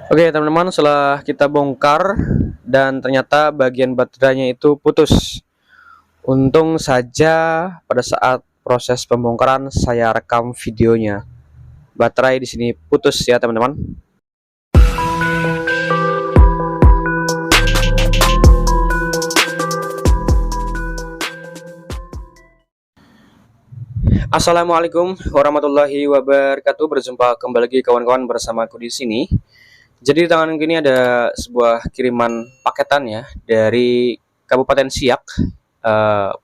Oke teman-teman, setelah kita bongkar dan ternyata bagian baterainya itu putus. Untung saja pada saat proses pembongkaran saya rekam videonya. Baterai di sini putus ya teman-teman. Assalamualaikum warahmatullahi wabarakatuh. Berjumpa kembali lagi kawan-kawan bersama aku di sini. Jadi di tangan ini ada sebuah kiriman paketan ya dari Kabupaten Siak,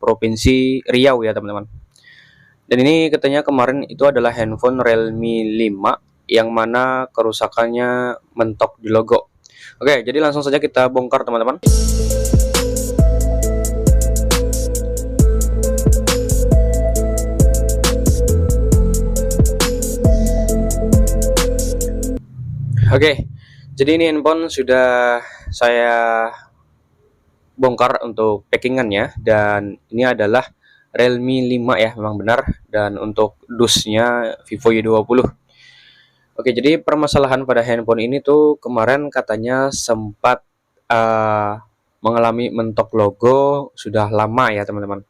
Provinsi Riau ya teman-teman. Dan ini katanya kemarin itu adalah handphone Realme 5 yang mana kerusakannya mentok di logo. Oke, jadi langsung saja kita bongkar teman-teman. Oke, jadi ini handphone sudah saya bongkar untuk packingannya, dan ini adalah Realme 5 ya, memang benar. Dan untuk dusnya Vivo Y20. Oke, jadi permasalahan pada handphone ini tuh kemarin katanya sempat mengalami mentok logo sudah lama ya teman-teman.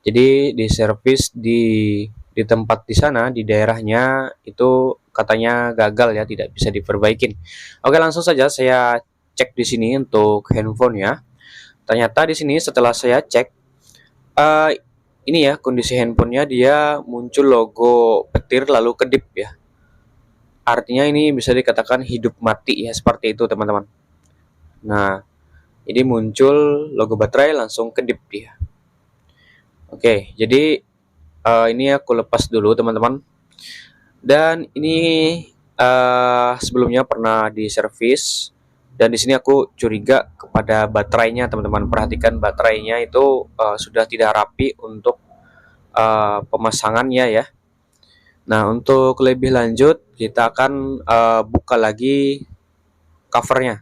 Jadi di servis di tempat di sana di daerahnya itu katanya gagal ya, tidak bisa diperbaikin. Oke, langsung saja saya cek di sini untuk handphonenya. Ternyata di sini setelah saya cek, uh, ini ya kondisi handphonenya, dia muncul logo petir lalu kedip ya. Artinya ini bisa dikatakan hidup mati ya, seperti itu teman-teman. Nah, ini muncul logo baterai langsung kedip dia. Oke, jadi ini aku lepas dulu teman-teman. Dan ini sebelumnya pernah diservis, dan di sini aku curiga kepada baterainya teman-teman. Perhatikan baterainya itu sudah tidak rapi untuk pemasangannya ya. Nah, untuk lebih lanjut kita akan buka lagi covernya.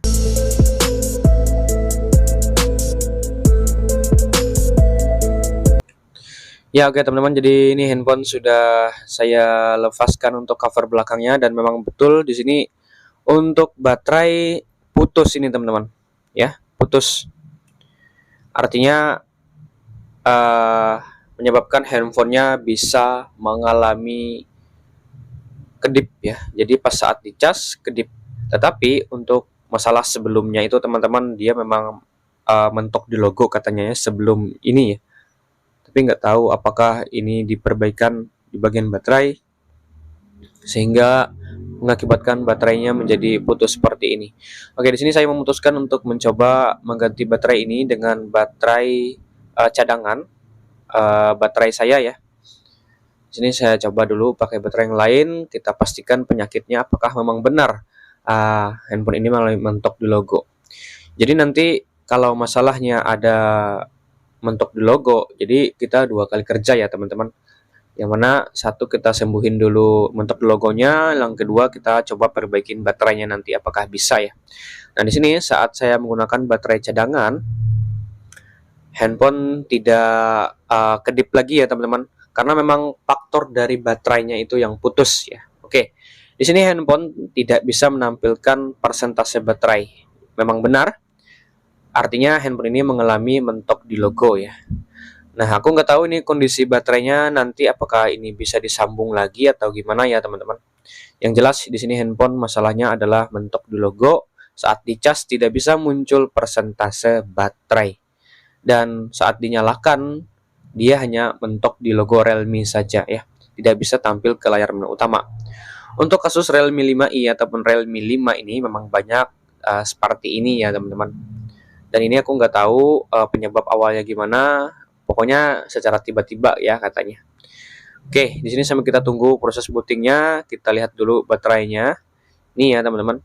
Ya oke teman-teman, jadi ini handphone sudah saya lepaskan untuk cover belakangnya, dan memang betul di sini untuk baterai putus ini teman-teman. Ya, putus. Artinya menyebabkan handphonenya bisa mengalami kedip ya. Jadi pas saat dicas kedip. Tetapi untuk masalah sebelumnya itu teman-teman, dia memang mentok di logo katanya ya sebelum ini ya. Tapi nggak tahu apakah ini diperbaikan di bagian baterai sehingga mengakibatkan baterainya menjadi putus seperti ini. Oke, di sini saya memutuskan untuk mencoba mengganti baterai ini dengan baterai cadangan, baterai saya ya. Di sini saya coba dulu pakai baterai yang lain, kita pastikan penyakitnya apakah memang benar handphone ini malah mentok di logo. Jadi nanti kalau masalahnya ada mentok di logo, jadi kita dua kali kerja ya teman-teman. Yang mana satu kita sembuhin dulu mentok di logonya, yang kedua kita coba perbaikin baterainya nanti apakah bisa ya. Nah di sini saat saya menggunakan baterai cadangan, handphone tidak kedip lagi ya teman-teman, karena memang faktor dari baterainya itu yang putus ya. Oke, di sini handphone tidak bisa menampilkan persentase baterai. Memang benar, artinya handphone ini mengalami mentok di logo ya. Nah, aku nggak tahu ini kondisi baterainya nanti apakah ini bisa disambung lagi atau gimana ya teman-teman. Yang jelas di sini handphone masalahnya adalah mentok di logo. Saat dicas tidak bisa muncul persentase baterai. Dan saat dinyalakan dia hanya mentok di logo Realme saja ya. Tidak bisa tampil ke layar menu utama. Untuk kasus Realme 5i ataupun Realme 5 ini memang banyak seperti ini ya teman-teman. Dan ini aku nggak tahu penyebab awalnya gimana. Pokoknya secara tiba-tiba ya katanya. Oke, di sini sambil kita tunggu proses bootingnya, kita lihat dulu baterainya. Ini ya teman-teman.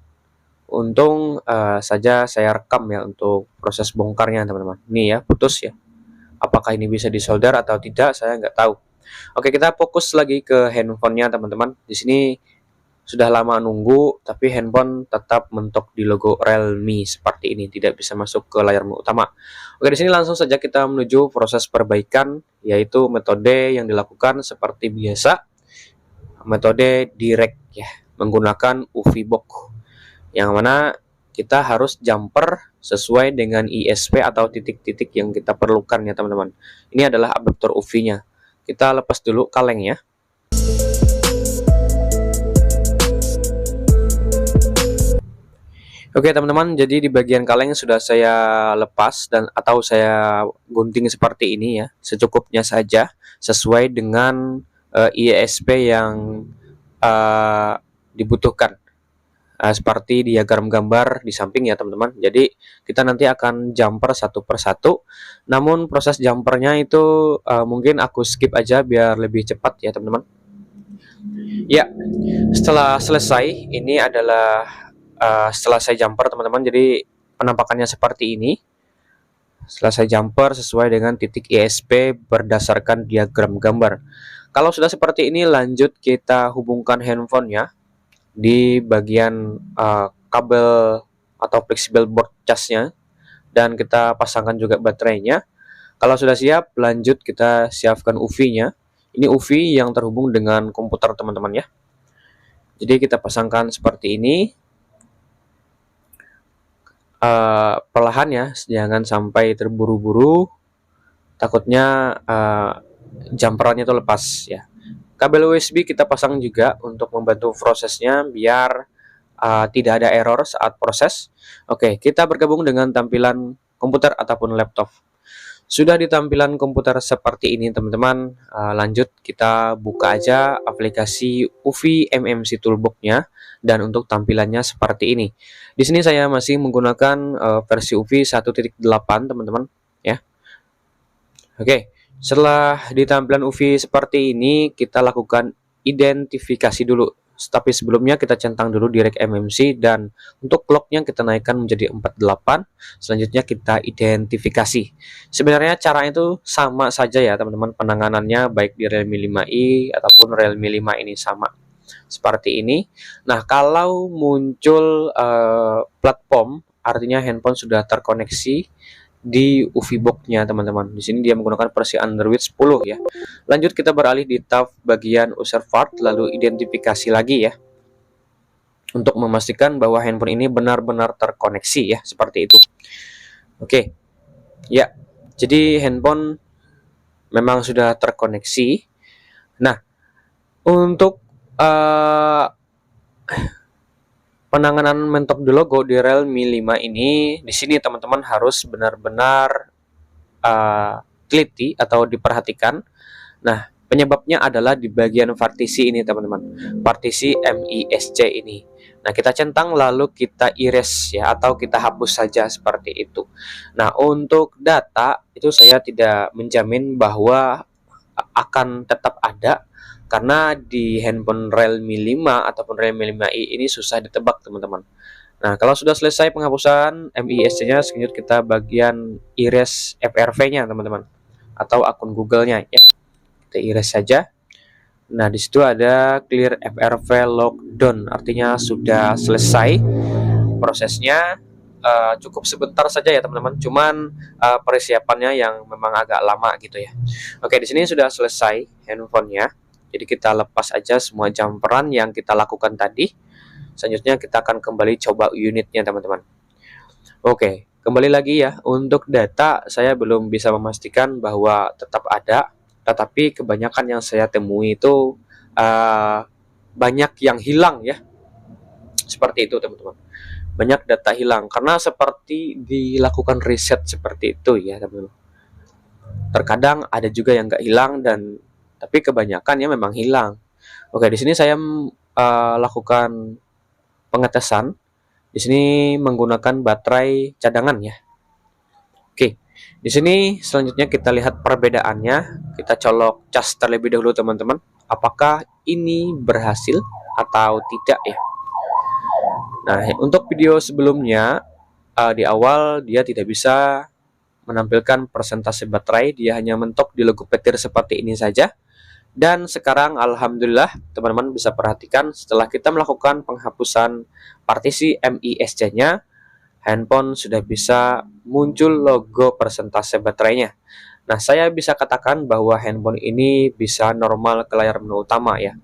Untung saja saya rekam ya untuk proses bongkarnya teman-teman. Ini ya putus ya. Apakah ini bisa disolder atau tidak, saya nggak tahu. Oke, kita fokus lagi ke handphonenya teman-teman. Di sini sudah lama nunggu, tapi handphone tetap mentok di logo Realme seperti ini, tidak bisa masuk ke layar utama. Oke, di sini langsung saja kita menuju proses perbaikan, yaitu metode yang dilakukan seperti biasa, metode direct ya, menggunakan UV box. yang mana kita harus jumper sesuai dengan ISP atau titik-titik yang kita perlukan ya teman-teman. Ini adalah adaptor UV-nya. Kita lepas dulu kalengnya. Oke teman-teman, jadi di bagian kaleng sudah saya lepas dan atau saya gunting seperti ini ya, secukupnya saja sesuai dengan ISP yang dibutuhkan. Seperti diagram gambar di samping ya teman-teman. Jadi kita nanti akan jumper satu persatu. Namun proses jumpernya itu mungkin aku skip aja biar lebih cepat ya teman-teman. Ya, setelah selesai ini adalah setelah saya jumper teman-teman. Jadi penampakannya seperti ini. Setelah saya jumper sesuai dengan titik ISP berdasarkan diagram gambar. Kalau sudah seperti ini, lanjut kita hubungkan handphonenya di bagian kabel atau flexible board casnya, dan kita pasangkan juga baterainya. Kalau sudah siap, lanjut kita siapkan UV-nya. Ini UV yang terhubung dengan komputer teman-teman ya. Jadi kita pasangkan seperti ini. Perlahan ya, jangan sampai terburu-buru, takutnya jumperannya itu lepas ya. Kabel USB kita pasang juga untuk membantu prosesnya biar tidak ada error saat proses. Oke, kita bergabung dengan tampilan komputer ataupun laptop. Sudah di tampilan komputer seperti ini teman-teman, lanjut kita buka aja aplikasi UV MMC Toolbox-nya, dan untuk tampilannya seperti ini. Di sini saya masih menggunakan versi UV 1.8 teman-teman ya. Oke, setelah di tampilan UV seperti ini, kita lakukan identifikasi dulu. Tapi sebelumnya kita centang dulu direct MMC, dan untuk clocknya kita naikkan menjadi 48. Selanjutnya kita identifikasi. Sebenarnya cara itu sama saja ya teman-teman, penanganannya baik di Realme 5i ataupun Realme 5 ini sama seperti ini. Nah, kalau muncul platform, artinya handphone sudah terkoneksi di UV box-nya teman-teman. Di sini dia menggunakan versi Android 10 ya. Lanjut kita beralih di tab bagian user part, lalu identifikasi lagi ya, untuk memastikan bahwa handphone ini benar-benar terkoneksi ya, seperti itu. Oke. Ya. Jadi handphone memang sudah terkoneksi. Nah, untuk penanganan mentok the logo di Realme 5 ini, di sini teman-teman harus benar-benar teliti atau diperhatikan. Nah, penyebabnya adalah di bagian partisi ini teman-teman, partisi MISC ini. Nah, kita centang lalu kita erase ya, atau kita hapus saja seperti itu. Nah, untuk data itu saya tidak menjamin bahwa akan tetap ada, karena di handphone Realme 5 ataupun Realme 5i ini susah ditebak teman-teman. Nah, kalau sudah selesai penghapusan MISC-nya, selanjutnya kita bagian erase FRV-nya teman-teman, atau akun Google-nya ya. Kita erase saja. Nah, di situ ada clear FRV lockdown, artinya sudah selesai prosesnya. Cukup sebentar saja ya teman-teman, cuman persiapannya yang memang agak lama gitu ya. Oke, di sini sudah selesai handphonenya. Jadi kita lepas aja semua jumperan yang kita lakukan tadi. Selanjutnya kita akan kembali coba unitnya teman-teman. Oke, kembali lagi ya. Untuk data saya belum bisa memastikan bahwa tetap ada, tetapi kebanyakan yang saya temui itu banyak yang hilang ya. Seperti itu teman-teman. Banyak data hilang karena seperti dilakukan riset seperti itu ya teman-teman. Terkadang ada juga yang nggak hilang, dan tapi kebanyakan ya memang hilang. Oke, di sini saya lakukan pengetesan. Di sini menggunakan baterai cadangan ya. Oke, di sini selanjutnya kita lihat perbedaannya. Kita colok cas terlebih dahulu teman-teman. Apakah ini berhasil atau tidak ya? Nah, untuk video sebelumnya di awal dia tidak bisa menampilkan persentase baterai, dia hanya mentok di logo petir seperti ini saja. Dan sekarang alhamdulillah teman-teman bisa perhatikan, setelah kita melakukan penghapusan partisi MISC-nya, handphone sudah bisa muncul logo persentase baterainya. Nah, saya bisa katakan bahwa handphone ini bisa normal ke layar menu utama ya.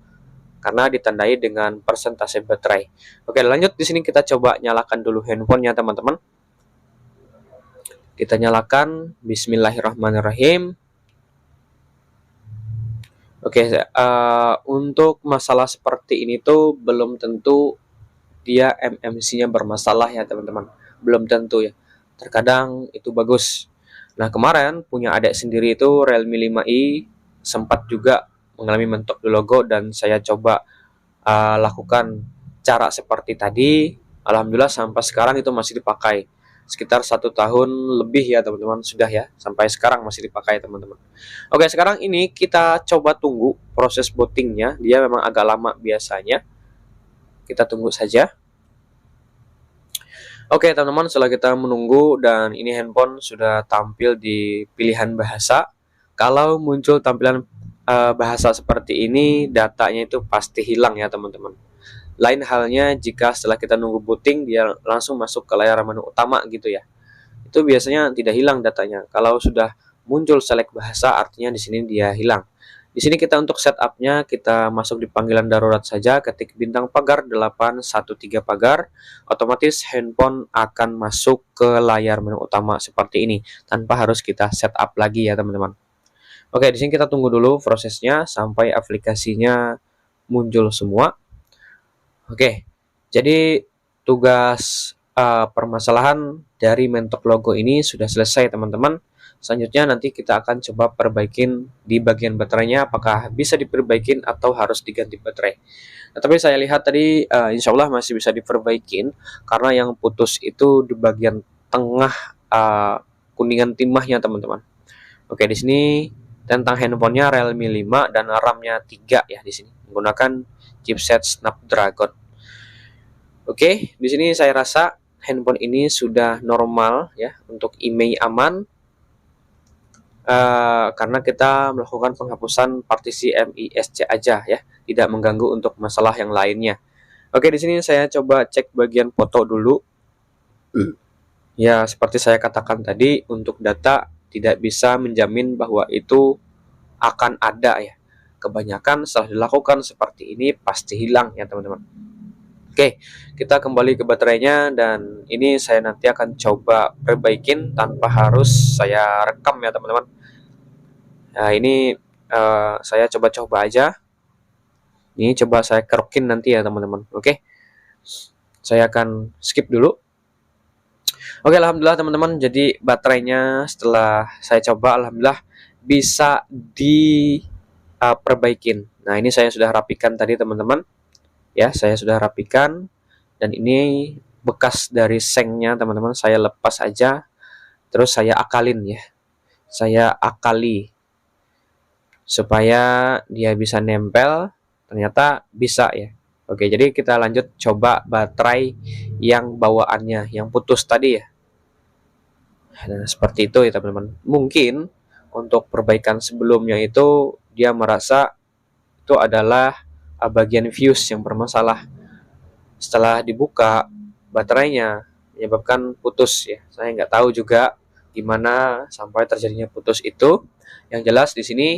karena ditandai dengan persentase baterai. Oke, lanjut di sini kita coba nyalakan dulu handphonenya teman-teman. Kita nyalakan, bismillahirrahmanirrahim. Oke, untuk masalah seperti ini tuh belum tentu dia MMC-nya bermasalah ya teman-teman. Belum tentu ya. Terkadang itu bagus. Nah, kemarin punya adik sendiri itu Realme 5i sempat juga mengalami mentok di logo, dan saya coba lakukan cara seperti tadi. Alhamdulillah sampai sekarang itu masih dipakai. Sekitar 1 tahun lebih ya teman-teman, sudah ya, sampai sekarang masih dipakai teman-teman. Oke, sekarang ini kita coba tunggu proses bootingnya. Dia memang agak lama biasanya. Kita tunggu saja. Oke teman-teman, setelah kita menunggu dan ini handphone sudah tampil di pilihan bahasa. Kalau muncul tampilan bahasa seperti ini, datanya itu pasti hilang ya teman-teman. Lain halnya jika setelah kita nunggu booting dia langsung masuk ke layar menu utama gitu ya. Itu biasanya tidak hilang datanya. Kalau sudah muncul select bahasa, artinya di sini dia hilang. Di sini kita untuk setupnya, kita masuk di panggilan darurat saja, ketik bintang pagar 813 pagar, otomatis handphone akan masuk ke layar menu utama seperti ini, tanpa harus kita setup lagi ya teman-teman. Oke, di sini kita tunggu dulu prosesnya sampai aplikasinya muncul semua. Oke, jadi tugas permasalahan dari mentok logo ini sudah selesai teman-teman. Selanjutnya nanti kita akan coba perbaikin di bagian baterainya, apakah bisa diperbaikin atau harus diganti baterai. Nah, tapi saya lihat tadi insya Allah masih bisa diperbaikin, karena yang putus itu di bagian tengah kuningan timahnya teman-teman. Oke, di sini tentang handphonenya Realme 5 dan RAM-nya 3 ya di sini, menggunakan chipset Snapdragon. Oke, di sini saya rasa handphone ini sudah normal ya, untuk IMEI aman. Karena kita melakukan penghapusan partisi MISC aja ya, tidak mengganggu untuk masalah yang lainnya. Oke, di sini saya coba cek bagian foto dulu. Ya, seperti saya katakan tadi, untuk data tidak bisa menjamin bahwa itu akan ada ya. Kebanyakan setelah dilakukan seperti ini pasti hilang ya teman-teman. Oke, kita kembali ke baterainya, dan ini saya nanti akan coba perbaikin tanpa harus saya rekam ya teman-teman. Nah, ini saya coba-coba aja. Ini coba saya kerokin nanti ya teman-teman. Oke, saya akan skip dulu. Oke, alhamdulillah teman-teman, jadi baterainya setelah saya coba alhamdulillah bisa diperbaikin. Nah, ini saya sudah rapikan tadi teman-teman. Ya, saya sudah rapikan, dan ini bekas dari sengnya teman-teman, saya lepas aja, terus saya akalin ya, saya akali supaya dia bisa nempel. Ternyata bisa ya. Oke, jadi kita lanjut coba baterai yang bawaannya yang putus tadi ya. Nah, seperti itu ya teman-teman. Mungkin untuk perbaikan sebelumnya itu dia merasa itu adalah bagian fuse yang bermasalah. Setelah dibuka baterainya menyebabkan putus ya. Saya nggak tahu juga gimana sampai terjadinya putus itu. Yang jelas di sini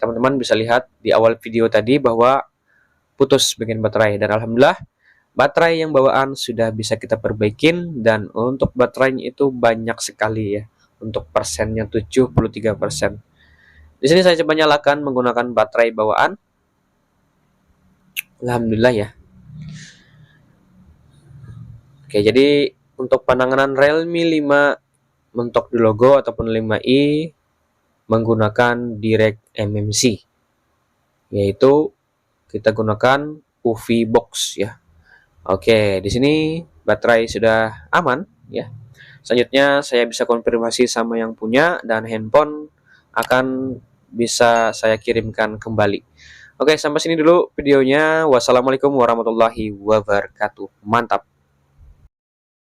teman-teman bisa lihat di awal video tadi bahwa putus bagian baterai, dan alhamdulillah baterai yang bawaan sudah bisa kita perbaikin, dan untuk baterainya itu banyak sekali ya. Untuk persennya 73%. Di sini saya coba nyalakan menggunakan baterai bawaan. Alhamdulillah ya. Oke, jadi untuk penanganan Realme 5 mentok di logo ataupun 5i menggunakan Direct MMC, yaitu kita gunakan UV box ya. Oke, di sini baterai sudah aman ya. Selanjutnya saya bisa konfirmasi sama yang punya, dan handphone akan bisa saya kirimkan kembali. Oke, sampai sini dulu videonya. Wassalamualaikum warahmatullahi wabarakatuh. Mantap.